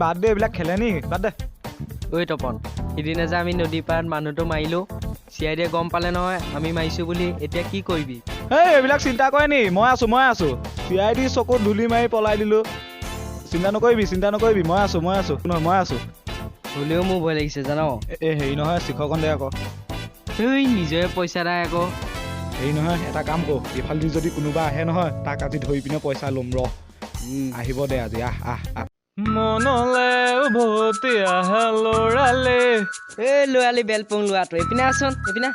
বাদ দে এইবিলাক খেলে নি বাদ দে ঐ তপন সিদিনা যে আমি নদী পাৰত মানুহটো মাৰিলো চিআইডিয়ে গম পালে নহয় আমি মাৰিছো বুলি এতিয়া কি কৰিবি এইবিলাক চিন্তা কৰে নি মই আছো চিআইডি চকুত ধূলি মাৰি পলাই দিলো চিন্তা নকৰিবি মই আছো হ'লেও মোৰ ভয় লাগিছে জান হেৰি নহয় শিক্ষকন দে আকৌ নিজৰে পইচা নাই আকৌ হেৰি নহয় এটা কাম কৰো এইফালেদি যদি কোনোবা আহে নহয় তাক আজি ধৰি পিনে পইচা ল'ম ৰ আহিব দে আজি আহ মনলে উভতি আহা লৰালে লৰালি বেলপং লোৱাটো এইপিনে আছোন এইপিনে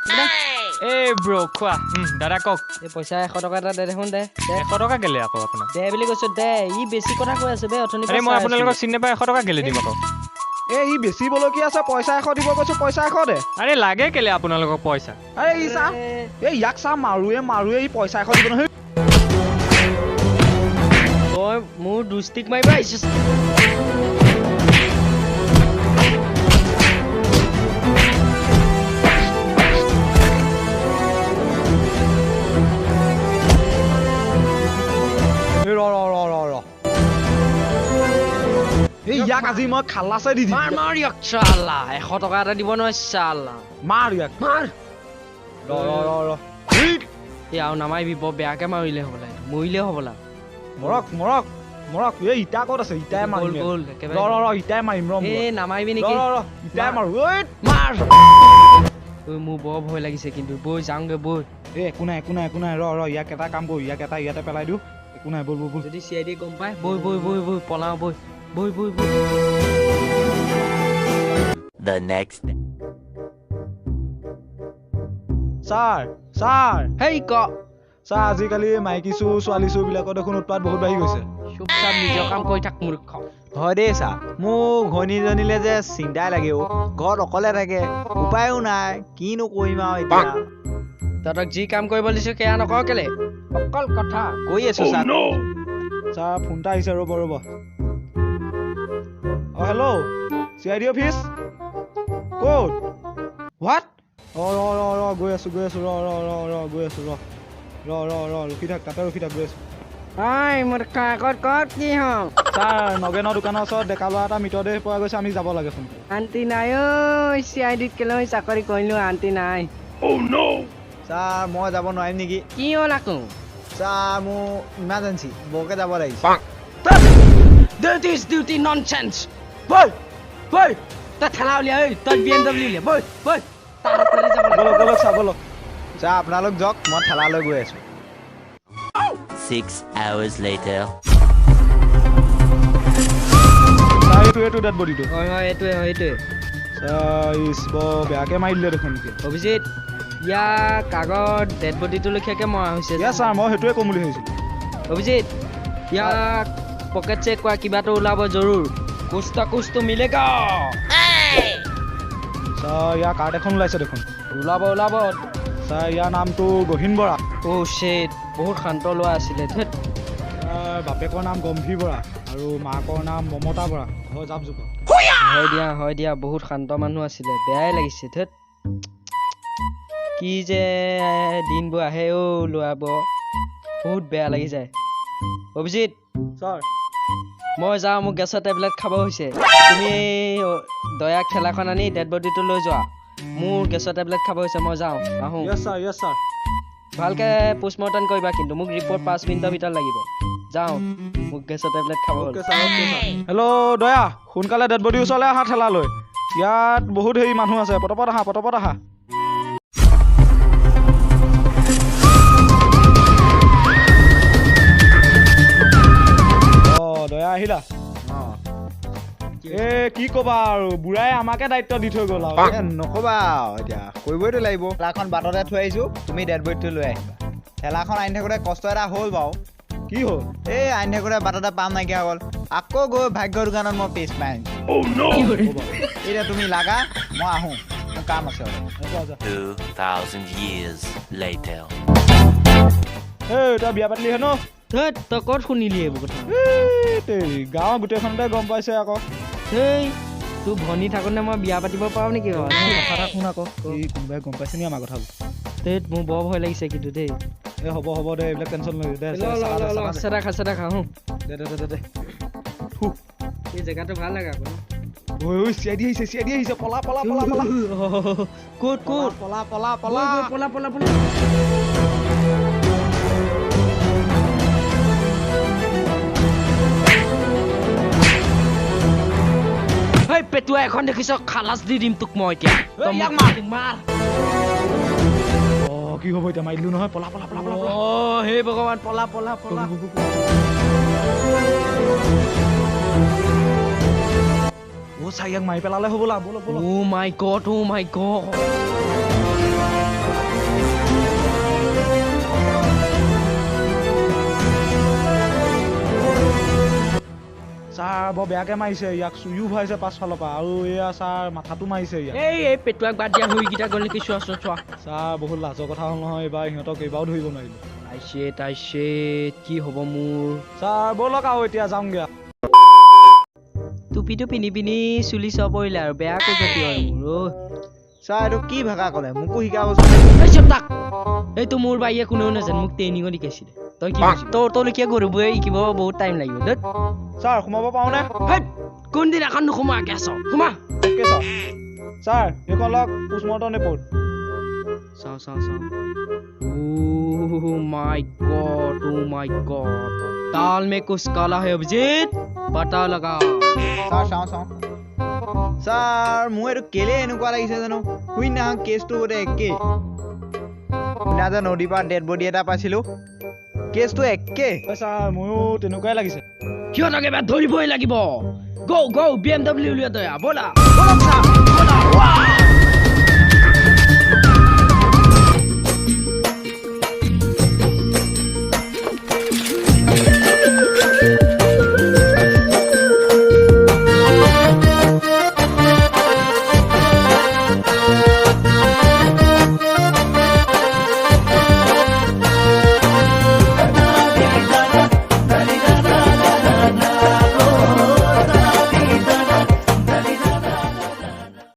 ব্ৰ খোৱা দাদা কওক এই পইচা 100 টকা এটা দে দেখোন দে 100 টকা কেলে আকৌ আপোনাৰ দে বুলি কৈছো দে ই বেছি কথা কৈ আছে বে অথনি মই আপোনালোকক চিনি নাপাই 100 টকা কেলে দিম আকৌ ই বেছি বলকি আছে পইচা 100 দিব কৈছো পইচা 100 দে আৰে লাগে কেলে আপোনালোকক পইচা আৰে ই চা ইয়াক চা মাৰুৱে ই পইচা 100 দিব নহয় তই মোৰ দুষ্টিক মাৰিব আহিছিস ইয়াক আজি মই খালাছে দি দিম মাৰ ইয়াক চালা 100 টকা এটা দিব নহয় চালা মাৰ ইয়াক মাৰ ৰ আৰু নামাৰিবি বৰ বেয়াকে মাৰিলে হ'বলা মৰক ইটা ক'ত আছে ইটাই মাৰিম ইটাই মাৰিম নামাৰিবি নেকি ইটাই মাৰো মাৰ মোৰ বৰ ভয় লাগিছে কিন্তু বৈ যাওঁগে বৈ একো নাই ইয়াক এটা কাম কৰো ইয়াক এটা ইয়াতে পেলাই দিওঁ একো নাই বল যদি চিআইডি গম পাই বৈ পলাও বৈ The next day. ছাৰ হেই ক ছাৰ আজিকালি মাইকী ছোৱালী বিলাকৰ দেখোন উৎপাত বহুত বাঢ়ি গৈছে চুপচাপ নিজৰ কাম কৰি থাক মূৰ্খ হয় দেই ছাৰ মোক ঘৈণীজনীলে যে চিন্তাই লাগে ঘৰত অকলে থাকে উপায়ো নাই কিনো কৰিম আৰু এতিয়া তহঁতক যি কাম কৰিব দিছো সেয়া নকৰ কেলে অকল কথা কৈ আছো ছাৰ ছাৰ ফোন এটা আহিছে ৰ'ব হেল্ল' চিআইডি অফিচ ক'ত হোৱাট গৈ আছো গৈ আছো ৰখি থাক তাতে ৰখি থাক গৈ আছো মোৰ কাকত ক'ত কি হম ছাৰ নগেনৰ দোকানৰ ওচৰত ডেকা ল'ৰা এটা মৃতদেহ পোৱা গৈছে আমি যাব লাগে ফোন আন্টি নাই চিআইডিত কেলে চাকৰি কৰিলো আন্টি নাই ছাৰ মই যাব নোৱাৰিম নেকি কি হ'ল আকৌ ছাৰ মোৰ ইমাৰ্জেঞ্চি বৰকে যাব লাগিছে That is duty nonsense. বল তই ঠেলা উলিয়া তই BMW উলিয়া বল বলক ছাৰ বলক ছাৰ আপোনালোক যাওক মই ঠেলালৈ গৈ আছো 6 hours later. এইটো ডেড বডিটো হয় এইটোৱে বৰ বেয়াকে মাৰি দিলে দেখোন অভিজিত ইয়াক কাগজ ডেড বডিটো লেখিয়াকে মৰা হৈছে ছাৰ মই সেইটোৱে ক'ম বুলি ভাবিছিলোঁ অভিজিত ইয়াক পকেট চেক কৰা কিবাটো ওলাব জৰুৰ কুছটো মিলেগা ছাৰ ইয়াৰ কাৰ্ড এখন ওলাইছে দেখোন ওলাব ছাৰ ইয়াৰ নামটো গহীন বৰা শ্বেট বহুত শান্ত লোৱা আছিলে বাপেকৰ নাম গম্ভীৰ বৰা আৰু মাকৰ নাম মমতা বৰা ঘৰ জাপ জোপা হয় দিয়া বহুত শান্ত মানুহ আছিলে বেয়াই লাগিছে কি যে দিনবোৰ আহে লোৱাবোৰ বহুত বেয়া লাগি যায় অভিজিত ছাৰ মই যাওঁ মোক গেছৰ টেবলেট খাব হৈছে তুমি দয়াক ঠেলাখন আনি ডেড বডিটো লৈ যোৱা মোৰ গেছৰ টেবলেট খাব হৈছে মই যাওঁ আহোঁ ইয়েছ ছাৰ ভালকে পোষ্টমৰ্টম কৰিবা কিন্তু মোক ৰিপৰ্ট 5 মিনিটৰ ভিতৰত লাগিব যাওঁ মোক গেছৰ টেবলেট খাব হ'ল হেল্ল' দয়া সোনকালে ডেড বডিৰ ওচৰলৈ আহা ঠেলালৈ ইয়াত বহুত হেৰি মানুহ আছে পটপট আহা দয়া আহিলা কি কবা আৰু বুঢ়াই আমাকে দায়িত্ব দি থৈ গ'ল আৰু নকবা এতিয়া কৰিবইতো লাগিব ঠেলাখন বাটতে থৈ আহিছো তুমি ডেড বডিটো লৈ আহিবা ঠেলাখন আনি থাকোঁতে কষ্ট এটা হ'ল বাৰু কি হ'ল আনি থাকোঁতে বাটতে পাম নাইকিয়া হ'ল আকৌ গৈ ভাগ্যৰ দোকানত মই পেষ্ট মাৰি আনিম। কি কৰে? এতিয়া তুমি লাগা মই আহোঁ মোৰ কাম আছে অলপ। 2,000 years later. এই তই বিয়া পাতিলিহে ন? ধেৎ, তই ক'ত শুনিলি এইবোৰ কথা? গাঁৱৰ গোটেইখনতে গম পাইছে আকৌ। হেই, তোৰ ভনী থাকোঁতে মই বিয়া পাতিব পাৰোঁ নেকি বাৰু? কথা এটা শুন আকৌ, এই কোনোবাই গম পাইছে নি আমাৰ কথাবোৰ? ধেৎ, মোৰ বৰ ভয় লাগিছে কিন্তু দেই। এই হ'ব দে, এইবিলাক টেনশ্যন নলবি দে। চেদা খা হো। দে। এই জেগাটো ভাল লাগে আকৌ ন? ঐ চিআইডি আহিছে, পলা। ক'ত পলা। পলা। হেই পেটুৱা এখন দেখিছ, খালাচ দি দিম তোক মই এতিয়া। তই মোক মাৰ। কি হ'ব এতিয়া, মাৰি দিলো নহয়, পলা। হে ভগৱান, পলা। চাই ইয়াক মাৰি পেলালে হ'বলা, ব'ল। Oh my god. ছাৰ বৰ বেয়াকে মাৰিছে ইয়াক, চুইও ভৰাইছে পাছফালৰ পৰা, আৰু এয়া ছাৰ মাথাটো মাৰিছে ইয়াক। এই পেটুৱাক বাদ দিয়া, হুইকেইটা গ'ল নেকি? চোৱা ছাৰ বহুত লাজৰ কথা হ'ল নহয়, এইবাৰ সিহঁতক এইবাৰো ধৰিব নোৱাৰিলো। তাইছে কি হ'ব মোৰ? ছাৰ ব'লক আৰু এতিয়া যাওঁগে। টুপিটো পিন্ধি চুলি চব পৰিলে আৰু বেয়া কৈছে কি হয় মোৰ? ছাৰ এইটো কি ভাষা ক'লে মোকো শিকাব। এইটো মোৰ বাহিৰে কোনেও নাজানে, মোক ট্ৰেইনিঙত শিকাইছিলে। তই কি তোৰ লেখীয়া গৰুবোৰে শিকিব বহুত টাইম লাগিব। ছাৰ সোমাব পাৰোঁনে? কোনদিনাখন নোসোমোৱাকে আছ? সোমা। অ'কে ছাৰ এইখন লওক পোষ্টমৰ্টম ৰিপৰ্ট। চাওঁ। Oh my god. ताल में कुछ काला है अभिजीत, पता लगा। ছাৰ চাওঁ। ছাৰ মোৰ এইটো কেলে এনেকুৱা লাগিছে জানো, সিদিনাখন কেছটো বোলে একেই। সিদিনা যে নদীৰ পৰা ডেড বডি এটা পাইছিলোঁ, কেছটো একেই। ছাৰ ময়ো তেনেকুৱাই লাগিছে। সিহঁতক এবাৰ ধৰিবই লাগিব। গো BMW উলিওৱা তই, ব'লা।